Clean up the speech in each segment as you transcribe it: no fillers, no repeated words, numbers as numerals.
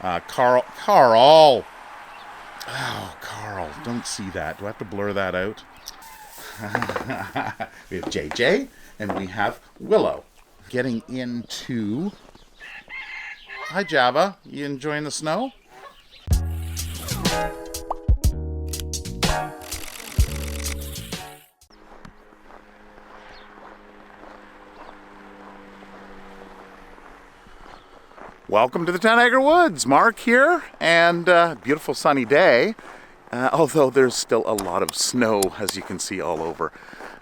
Carl. Oh, Carl, don't see that. Do I have to blur that out? We have JJ and we have Willow. Getting into... Hi, Java. You enjoying the snow? Welcome to the 10 Acre Woods. Mark here, and beautiful sunny day, although there's still a lot of snow, as you can see all over.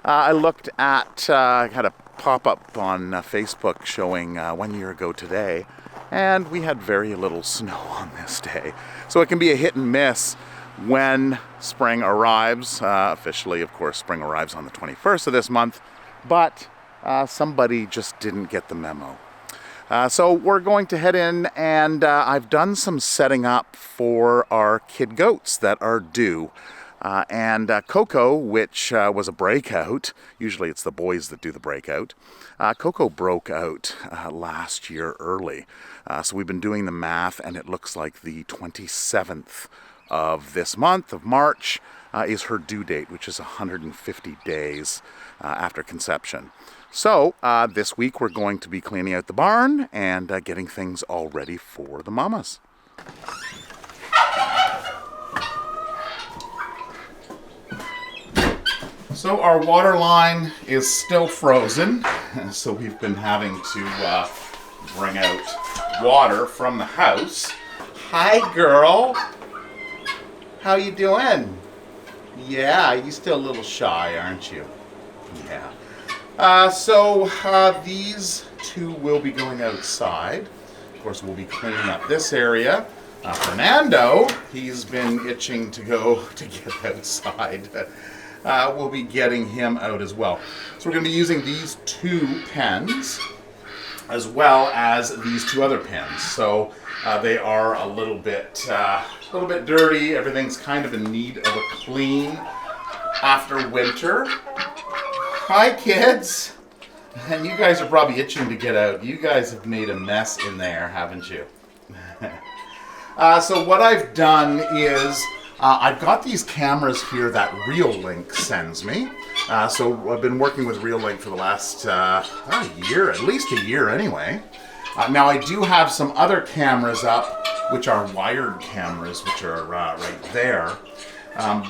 I looked at, had a pop-up on Facebook showing 1 year ago today, and we had very little snow on this day. So it can be a hit and miss when spring arrives. Officially, of course, spring arrives on the 21st of this month, but somebody just didn't get the memo. So we're going to head in, and I've done some setting up for our kid goats that are due. And Coco, which was a breakout, usually it's the boys that do the breakout, Coco broke out last year early. So we've been doing the math, and it looks like the 27th of this month, of March, is her due date, which is 150 days after conception. So this week we're going to be cleaning out the barn and getting things all ready for the mamas. So our water line is still frozen, so we've been having to bring out water from the house. Hi, girl. How you doing? Yeah, you're still a little shy, aren't you? Yeah. So these two will be going outside. Of course, we'll be cleaning up this area. Fernando, he's been itching to get outside. We'll be getting him out as well. So we're going to be using these two pens as well as these two other pens. So they are a little bit dirty. Everything's kind of in need of a clean after winter. Hi, kids. And you guys are probably itching to get out. You guys have made a mess in there, haven't you? So what I've done is I've got these cameras here that Reolink sends me. So I've been working with Reolink for the last year, at least a year anyway. Now I do have some other cameras up, which are wired cameras, which are right there.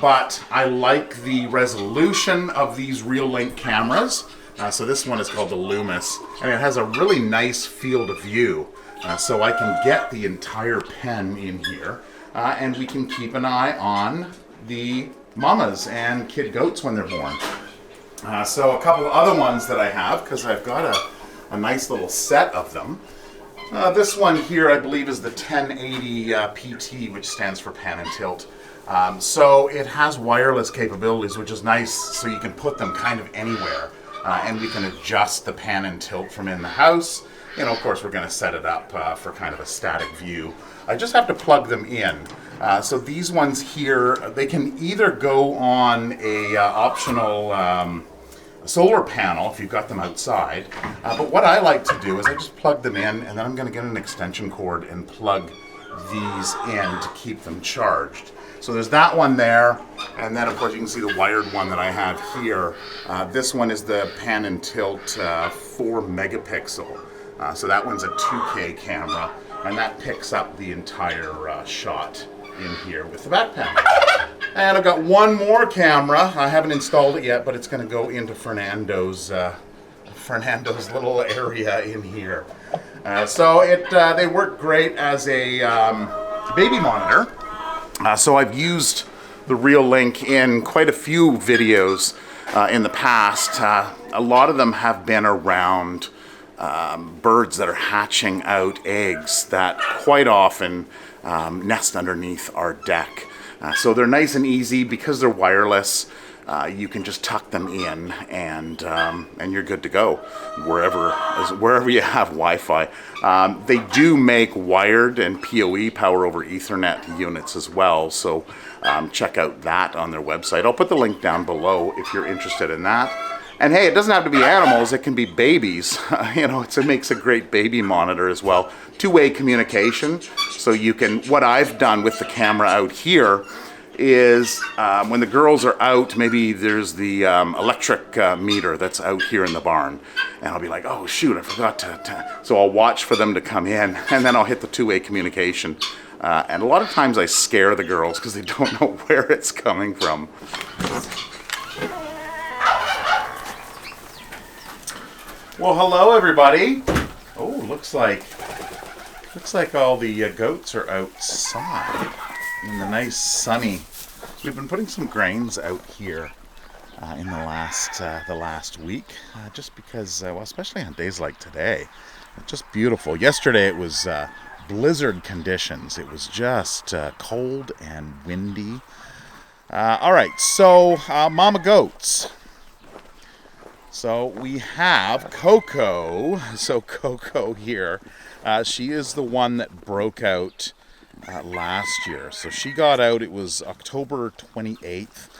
But I like the resolution of these Reolink cameras. So this one is called the Loomis, and it has a really nice field of view. So I can get the entire pen in here, and we can keep an eye on the mamas and kid goats when they're born. So a couple of other ones that I have, because I've got a nice little set of them. This one here, I believe, is the 1080 PT, which stands for pan and tilt. So it has wireless capabilities, which is nice, so you can put them kind of anywhere. And we can adjust the pan and tilt from in the house. You know, of course, we're going to set it up for kind of a static view. I just have to plug them in. So these ones here, they can either go on a optional solar panel if you've got them outside. But what I like to do is I just plug them in, and then I'm going to get an extension cord and plug these in to keep them charged. So there's that one there, and then of course you can see the wired one that I have here. This one is the pan and tilt 4 megapixel. So that one's a 2K camera, and that picks up the entire shot in here with the back panel. And I've got one more camera. I haven't installed it yet, but it's going to go into Fernando's little area in here. So they work great as a baby monitor. So I've used the Reolink in quite a few videos in the past. A lot of them have been around birds that are hatching out eggs that quite often nest underneath our deck. So they're nice and easy because they're wireless. You can just tuck them in, and you're good to go wherever you have Wi-Fi. They do make wired and PoE, power over Ethernet, units as well. So check out that on their website. I'll put the link down below if you're interested in that. And hey, it doesn't have to be animals, it can be babies. It makes a great baby monitor as well. Two-way communication, so you can, what I've done with the camera out here is when the girls are out, maybe there's the electric meter that's out here in the barn. And I'll be like, oh shoot, I forgot to. So I'll watch for them to come in, and then I'll hit the two-way communication. And a lot of times I scare the girls because they don't know where it's coming from. Well, hello everybody. Oh, looks like all the goats are outside in the nice sunny. We've been putting some grains out here in the last week, just because, well, especially on days like today, it's just beautiful. Yesterday it was blizzard conditions. It was just cold and windy. All right, so mama goats. So we have Coco. So Coco here, she is the one that broke out last year. So she got out, it was October 28th.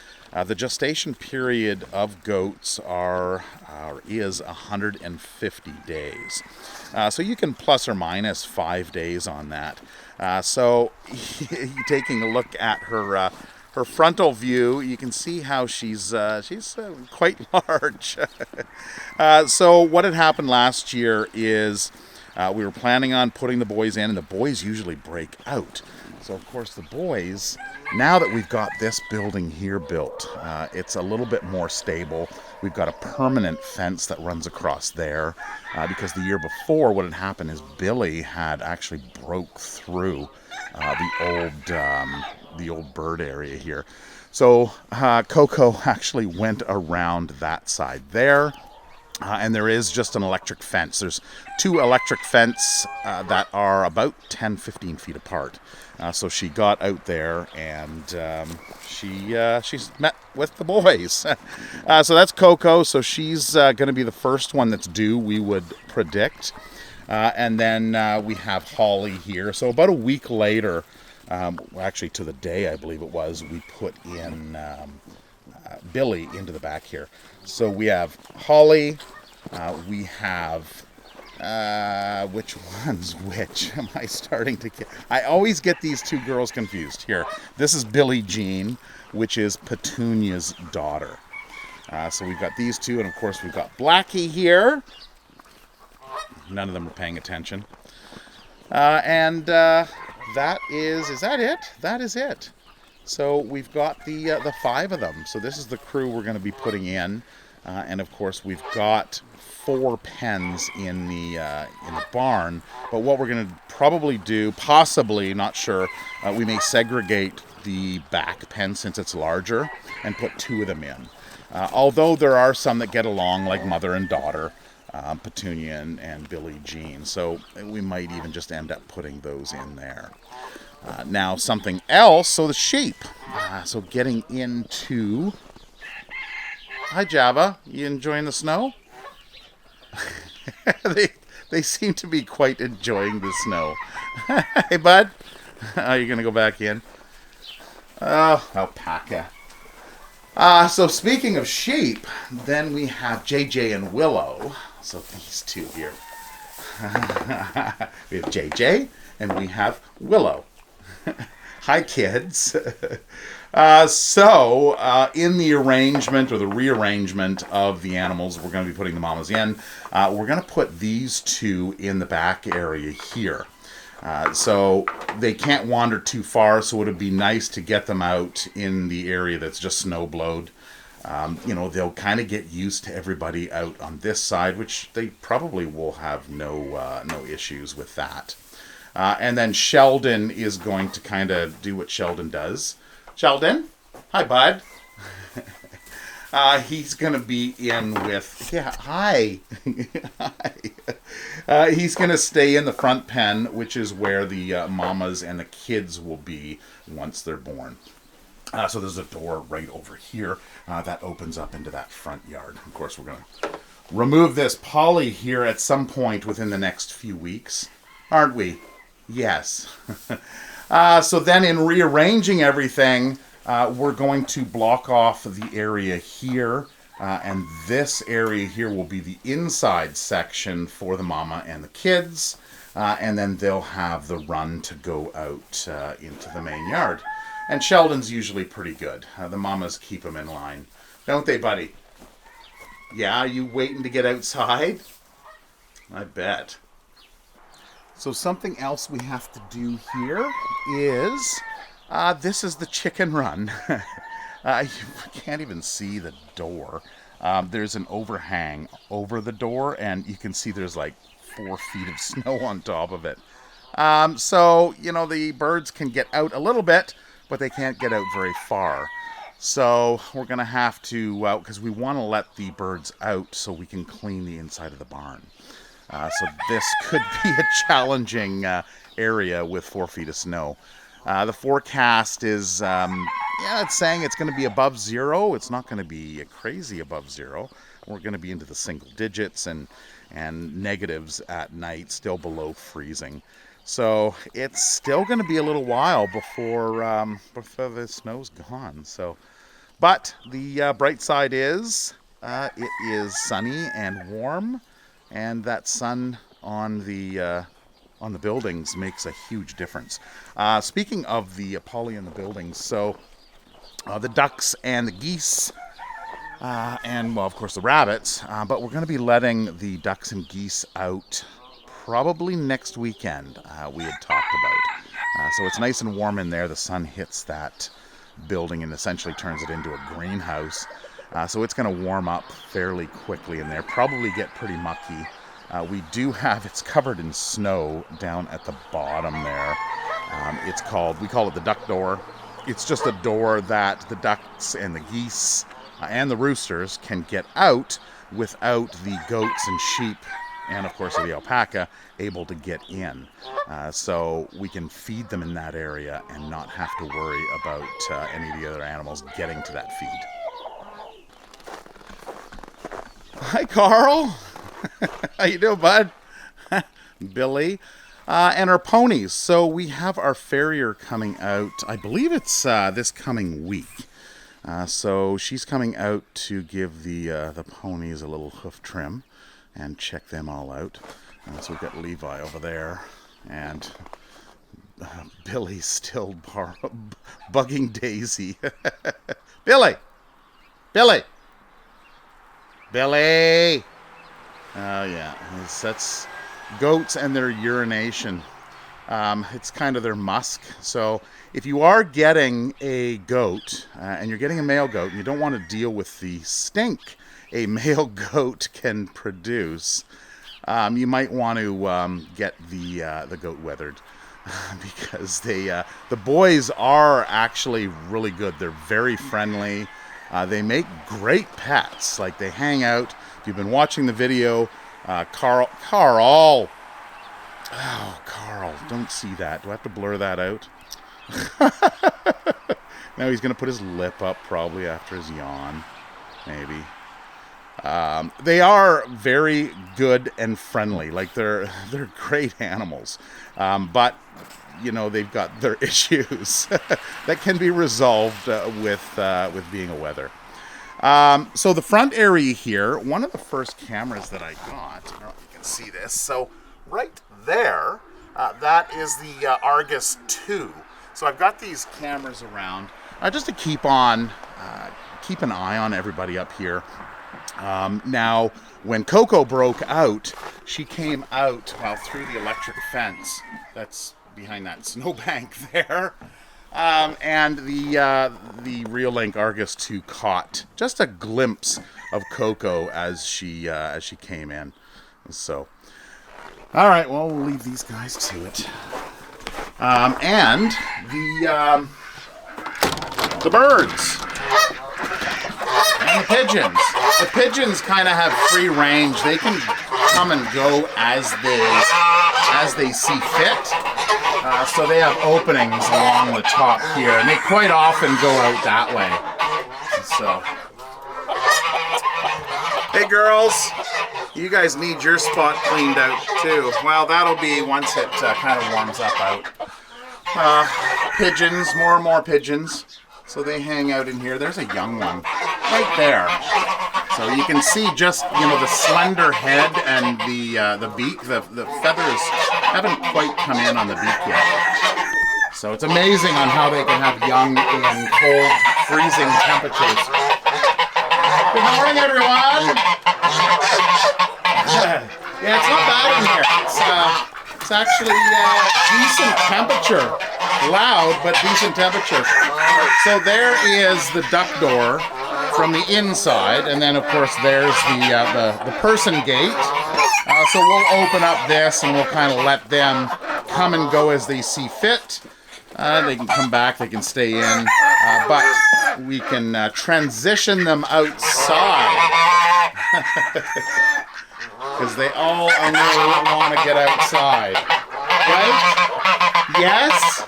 The gestation period of goats is 150 days. So you can plus or minus 5 days on that. So taking a look at her frontal view, you can see how she's quite large. So what had happened last year is we were planning on putting the boys in, and the boys usually break out. So of course the boys, now that we've got this building here built, it's a little bit more stable. We've got a permanent fence that runs across there, because the year before what had happened is Billy had actually broke through the old bird area here. So Coco actually went around that side there. And there is just an electric fence. There's two electric fence that are about 10-15 feet apart. So she got out there, and she's met with the boys. So that's Coco. So she's going to be the first one that's due, we would predict. And then we have Holly here. So about a week later, actually to the day I believe it was, we put in Billy into the back here. So we have Holly, we have, which one's which? Am I starting to get? I always get these two girls confused. Here, this is Billie Jean, which is Petunia's daughter. So we've got these two, and of course we've got Blackie here. None of them are paying attention. And that is that it? That is it. So we've got the 5 of them. So this is the crew we're going to be putting in, and of course we've got 4 pens in the barn. But what we're going to probably do, possibly, not sure, we may segregate the back pen since it's larger and put 2 of them in. Although there are some that get along, like mother and daughter, Petunia and Billie Jean. So we might even just end up putting those in there. Now something else, so the sheep. So getting into... Hi Java, you enjoying the snow? They seem to be quite enjoying the snow. Hey bud, are you going to go back in? Oh, alpaca. So speaking of sheep, then we have JJ and Willow. So these two here. We have JJ and we have Willow. Hi, kids. So in the arrangement or the rearrangement of the animals, we're going to be putting the mamas in. We're going to put these two in the back area here. So they can't wander too far, so it would be nice to get them out in the area that's just snow-blowed. They'll kind of get used to everybody out on this side, which they probably will have no issues with that. And then Sheldon is going to kind of do what Sheldon does. Sheldon, hi, bud. He's going to be in with... Yeah, hi. Hi. He's going to stay in the front pen, which is where the mamas and the kids will be once they're born. So there's a door right over here that opens up into that front yard. Of course, we're going to remove this poly here at some point within the next few weeks. Aren't we? Yes. So then in rearranging everything, we're going to block off the area here And this area here will be the inside section for the mama and the kids. And then they'll have the run to go out into the main yard. And Sheldon's usually pretty good. The mamas keep him in line. Don't they, buddy? Yeah, you waiting to get outside? I bet. So something else we have to do here is, this is the chicken run. You can't even see the door. There's an overhang over the door, and you can see there's like 4 feet of snow on top of it. So, you know, the birds can get out a little bit, but they can't get out very far. So we're going to have to, because we want to let the birds out so we can clean the inside of the barn. So this could be a challenging area with 4 feet of snow. The forecast is, it's saying it's going to be above 0. It's not going to be crazy above 0. We're going to be into the single digits and negatives at night, still below freezing. So it's still going to be a little while before the snow's gone. But the bright side is it is sunny and warm, and that sun on the buildings makes a huge difference. Speaking of the poly in the buildings, so the ducks and the geese, and well, of course the rabbits, but we're going to be letting the ducks and geese out probably next weekend, we had talked about. So it's nice and warm in there. The sun hits that building and essentially turns it into a greenhouse. So it's going to warm up fairly quickly in there, probably get pretty mucky. We do have, it's covered in snow down at the bottom there. We call it the duck door. It's just a door that the ducks and the geese and the roosters can get out without the goats and sheep and of course the alpaca able to get in. So we can feed them in that area and not have to worry about any of the other animals getting to that feed. Hi, Carl. How you doing, bud? Billy. And our ponies. So we have our farrier coming out. I believe it's this coming week. So she's coming out to give the ponies a little hoof trim and check them all out. So we've got Levi over there, and Billy's still bugging Daisy. Billy! Billy! Billy! Oh yeah, that's goats and their urination. It's kind of their musk. So if you are getting a goat, and you're getting a male goat, and you don't want to deal with the stink a male goat can produce, you might want to get the goat weathered, because the boys are actually really good. They're very friendly. They make great pets. Like, they hang out. If you've been watching the video, Carl. Oh, Carl, don't see that. Do I have to blur that out? Now he's going to put his lip up probably after his yawn. Maybe. They are very good and friendly. Like, they're great animals. But, you know, they've got their issues that can be resolved with being a wether. So the front area here, one of the first cameras that I got, I don't know if you can see this. So right there, that is the Argus 2. So I've got these cameras around just to keep an eye on everybody up here. Now, when Coco broke out, she came out through the electric fence that's behind that snowbank there. And the Reolink Argus 2 caught just a glimpse of Coco as she came in. So, all right, well, we'll leave these guys to it. And the birds and the pigeons. The pigeons kind of have free range. They can come and go as they see fit. So they have openings along the top here, and they quite often go out that way. So, hey girls, you guys need your spot cleaned out too. Well, that'll be once it kind of warms up out. Pigeons, more and more pigeons. So they hang out in here. There's a young one right there. So you can see just, the slender head and the beak. The feathers haven't quite come in on the beak yet. So it's amazing on how they can have young in cold, freezing temperatures. Good morning, everyone. Yeah, it's not bad in here. It's actually decent temperature. Loud, but decent temperature. So there is the duck door from the inside, and then of course there's the person gate. So we'll open up this and we'll kind of let them come and go as they see fit. They can come back, they can stay in, but we can transition them outside. Because they all only want to get outside. Right? Yes?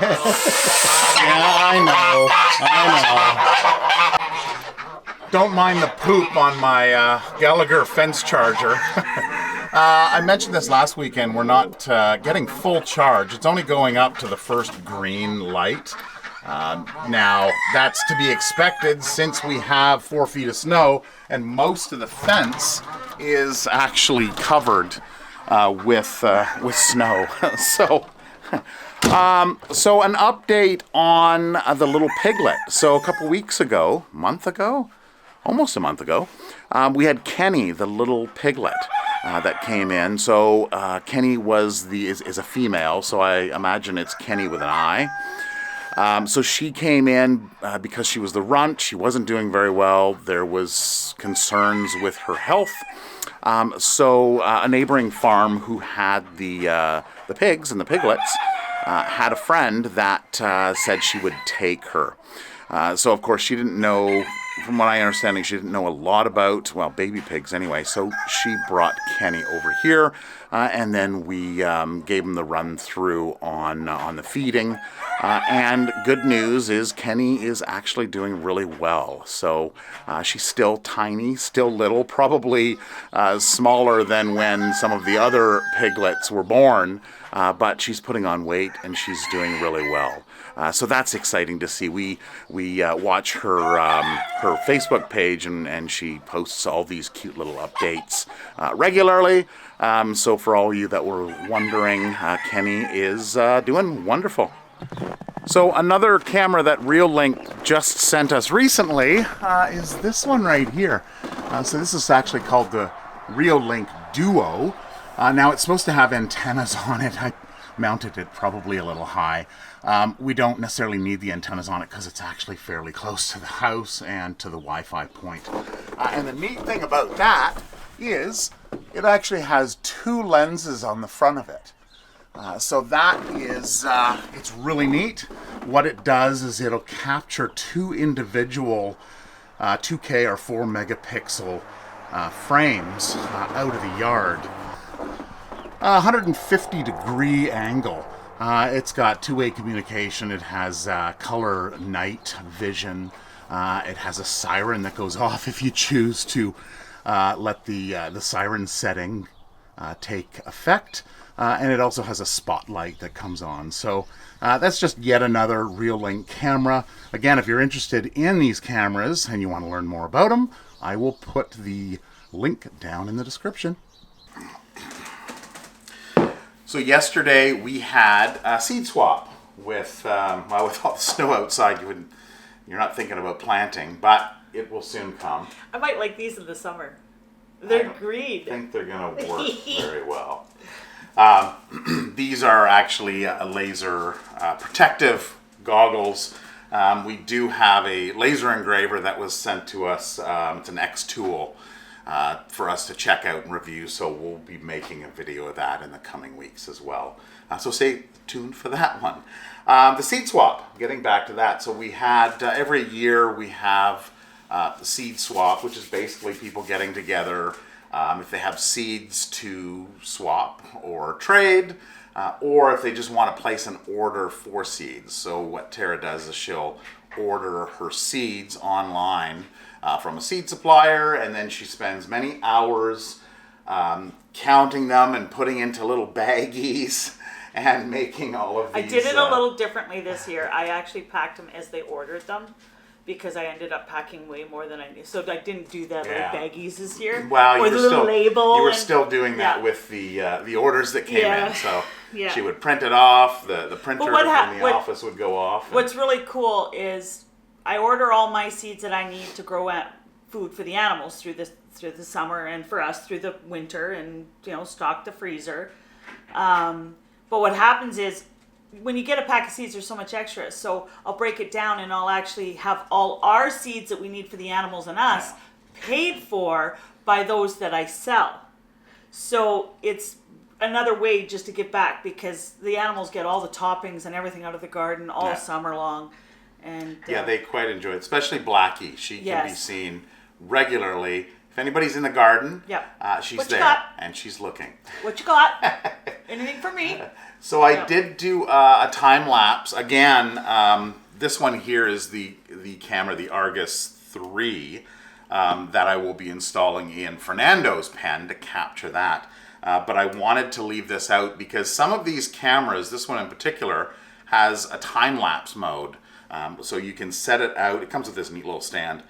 Yeah, I know. Don't mind the poop on my Gallagher fence charger. I mentioned this last weekend. We're not getting full charge. It's only going up to the first green light. Now, that's to be expected since we have 4 feet of snow and most of the fence is actually covered with snow. So an update on the little piglet. So a couple weeks ago, almost a month ago, we had Kenny, the little piglet, that came in. So Kenny is a female, so I imagine it's Kenny with an I. So she came in because she was the runt. She wasn't doing very well. There was concerns with her health. So a neighboring farm who had the pigs and the piglets had a friend that said she would take her. So of course she didn't know, from what I understand, she didn't know a lot about, baby pigs anyway. So she brought Kenny over here, and then we gave him the run through on the feeding. And good news is Kenny is actually doing really well. So she's still tiny, still little, probably smaller than when some of the other piglets were born, but she's putting on weight and she's doing really well. So that's exciting to see. We watch her Facebook page and she posts all these cute little updates regularly. So for all of you that were wondering, Kenny is doing wonderful. So another camera that Reolink just sent us recently is this one right here. So this is actually called the Reolink Duo. Now it's supposed to have antennas on it. I mounted it probably a little high. We don't necessarily need the antennas on it because it's actually fairly close to the house and to the Wi-Fi point. And the neat thing about that is it actually has 2 lenses on the front of it. So that is, it's really neat. What it does is it'll capture 2 individual 2K or 4 megapixel frames out of the yard. 150 degree angle. It's got 2-way communication. It has color night vision. It has a siren that goes off if you choose to let the siren setting take effect. And it also has a spotlight that comes on. So that's just yet another Reolink camera. Again, if you're interested in these cameras and you want to learn more about them, I will put the link down in the description. So yesterday we had a seed swap with all the snow outside. You're not thinking about planting, but it will soon come. I might like these in the summer. They're green. I think they're going to work very well. These are actually laser protective goggles. We do have a laser engraver that was sent to us. It's an X tool for us to check out and review. So we'll be making a video of that in the coming weeks as well. So stay tuned for that one. The seed swap, getting back to that. So we had, every year we have the seed swap, which is basically people getting together if they have seeds to swap or trade, or if they just want to place an order for seeds. So what Tara does is she'll order her seeds online from a seed supplier, and then she spends many hours counting them and putting into little baggies and making all of these. I did it a little differently this year. I actually packed them as they ordered them. because I ended up packing way more than I knew. So I didn't do the little Yeah. baggies this year. Well, or the little label. You were and- still doing that yeah. with the orders that came Yeah. in. So Yeah. she would print it off. The printer what in the office would go off. and- What's really cool is I order all my seeds that I need to grow food for the animals through the summer, and for us through the winter, and stock the freezer. But what happens is, when you get a pack of seeds, there's so much extra. So I'll break it down, and I'll actually have all our seeds that we need for the animals and us paid for by those that I sell. So it's another way just to give back, because the animals get all the toppings and everything out of the garden all summer long. And they quite enjoy it, especially Blackie. She can be Yes. seen regularly. If anybody's in the garden, she's What you there got? and she's looking. What you got? Anything for me? So I did do a time lapse again. This one here is the camera, the Argus 3, that I will be installing in Fernando's pen to capture that. But I wanted to leave this out because some of these cameras, this one in particular, has a time lapse mode. So you can set it out. It comes with this neat little stand.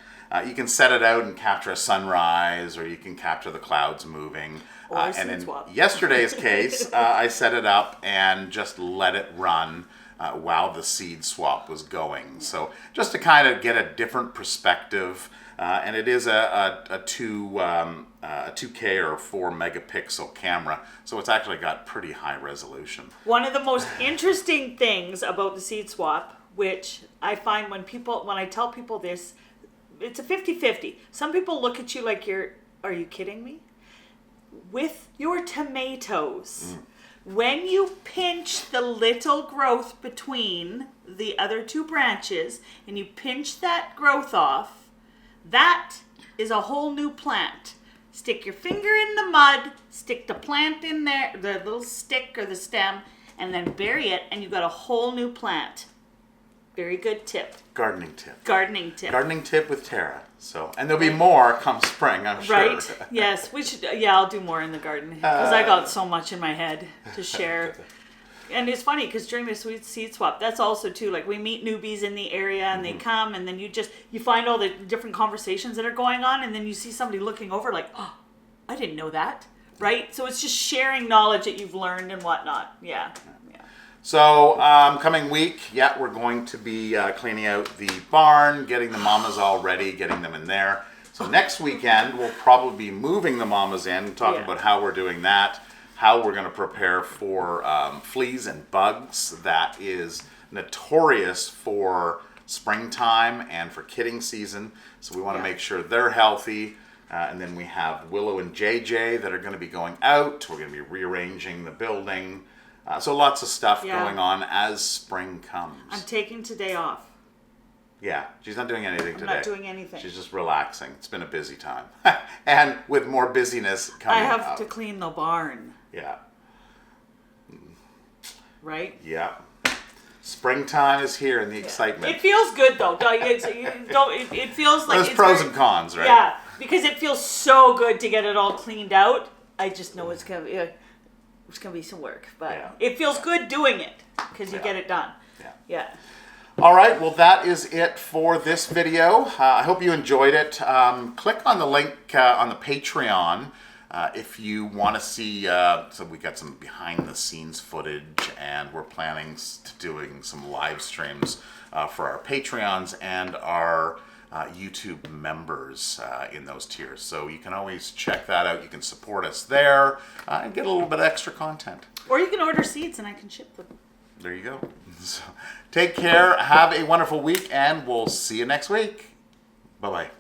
You can set it out and capture a sunrise, or you can capture the clouds moving. Or And in swap. yesterday's case, I set it up and just let it run while the seed swap was going. So just to kind of get a different perspective, and it is a 2K or 4 megapixel camera, so it's actually got pretty high resolution. One of the most interesting things about the seed swap, which I find when I tell people this, it's a 50-50. Some people look at you like are you kidding me? With your tomatoes, when you pinch the little growth between the other two branches and you pinch that growth off, that is a whole new plant. Stick your finger in the mud, stick the plant in there, the little stick or the stem, and then bury it, and you've got a whole new plant. Very good tip. Gardening tip. Gardening tip. Gardening tip with Tara. So, and there'll be more come spring, I'm sure. Right? Yes, we should. Yeah, I'll do more in the garden because I got so much in my head to share. And it's funny because during the sweet seed swap, that's also too, like, we meet newbies in the area and they come, and then you find all the different conversations that are going on, and then you see somebody looking over like, oh, I didn't know that. Right? So it's just sharing knowledge that you've learned and whatnot. Yeah. So, coming week, we're going to be cleaning out the barn, getting the mamas all ready, getting them in there. So next weekend, we'll probably be moving the mamas in, talking about how we're doing that, how we're going to prepare for fleas and bugs. That is notorious for springtime and for kidding season. So we want to make sure they're healthy. And then we have Willow and JJ that are going to be going out. We're going to be rearranging the building. So lots of stuff going on as spring comes. I'm taking today off. Yeah, she's not doing anything today. I'm not doing anything. She's just relaxing. It's been a busy time. And with more busyness coming I have up. to clean the barn. Yeah. Right? Yeah. Springtime is here and the excitement. It feels good though. It feels like There's it's pros and cons, right? Yeah, because it feels so good to get it all cleaned out. I just know it's gonna be some work, but it feels good doing it because you get it done. Yeah. All right, well, that is it for this video. I hope you enjoyed it. Click on the link on the Patreon if you want to see, so we got some behind-the-scenes footage, and we're planning to doing some live streams for our Patreons and our YouTube members in those tiers. So you can always check that out. You can support us there and get a little bit of extra content. Or you can order seeds and I can ship them. There you go. So, take care, have a wonderful week, and we'll see you next week. Bye-bye.